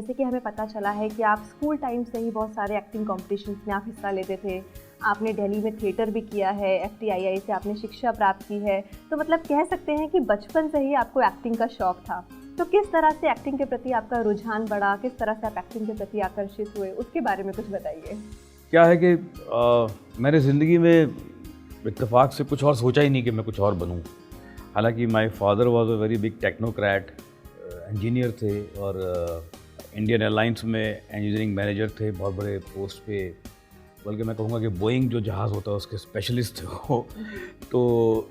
जैसे कि हमें पता चला है कि आप स्कूल टाइम से ही बहुत सारे एक्टिंग कॉम्पिटिशन्स में आप हिस्सा लेते थे। आपने दिल्ली में थिएटर भी किया है, एफटीआईआई से आपने शिक्षा प्राप्त की है। तो मतलब कह सकते हैं कि बचपन से ही आपको एक्टिंग का शौक था। तो किस तरह से एक्टिंग के प्रति आपका रुझान बढ़ा, किस तरह से आप एक्टिंग के प्रति आकर्षित हुए, उसके बारे में कुछ बताइए। क्या है कि मैंने ज़िंदगी में इत्तेफाक से कुछ और सोचा ही नहीं कि मैं कुछ और बनूं। हालांकि my father was a very big technocrat, engineer थे और इंडियन एयरलाइंस में इंजीनियरिंग मैनेजर थे, बहुत बड़े पोस्ट पे, बल्कि मैं कहूँगा कि बोइंग जो जहाज़ होता है उसके स्पेशलिस्ट थे वो। तो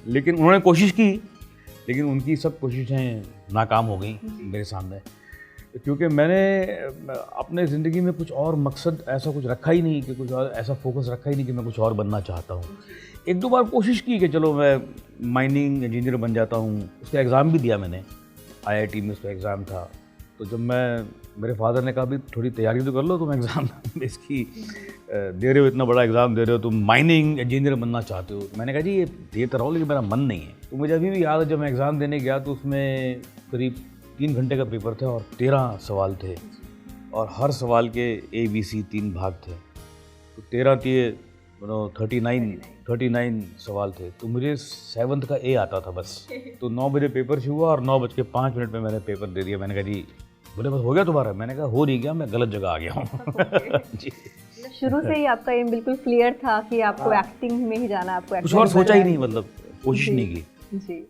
लेकिन उन्होंने कोशिश की, लेकिन उनकी सब कोशिशें नाकाम हो गई मेरे सामने, क्योंकि मैंने अपने ज़िंदगी में कुछ और मकसद ऐसा कुछ रखा ही नहीं, कि कुछ और ऐसा फोकस रखा ही नहीं कि मैं कुछ और बनना चाहता हूँ। एक दो बार कोशिश की कि चलो मैं माइनिंग इंजीनियर बन जाता हूँ, उसका एग्ज़ाम भी दिया मैंने, आईआईटी में उसका एग्ज़ाम था। तो जब मेरे फादर ने कहा भी थोड़ी तैयारी तो कर लो, तुम एग्ज़ाम इसकी दे रहे हो, इतना बड़ा एग्ज़ाम दे रहे हो, तुम माइनिंग इंजीनियर बनना चाहते हो। मैंने कहा जी ये दे तो रहा हूँ, लेकिन मेरा मन नहीं है। तो मुझे अभी भी याद है, जब मैं एग्ज़ाम देने गया तो उसमें करीब 3 घंटे का पेपर था और 13 सवाल थे, और हर सवाल के ABC 3 भाग थे। तो 13 दिए 39 सवाल थे। तो मुझे 7th का A आता था बस। तो 9 बजे पेपर शुरू हुआ और 9:05 में मैंने पेपर दे दिया। मैंने कहा जी, बोले बस हो गया तुम्हारा? मैंने कहा हो नहीं गया, मैं गलत जगह आ गया हूँ। जी। शुरू से ही आपका एम बिल्कुल क्लियर था कि आपको एक्टिंग में ही जाना, आपको कुछ और सोचा ही नहीं, मतलब कोशिश नहीं की। जी।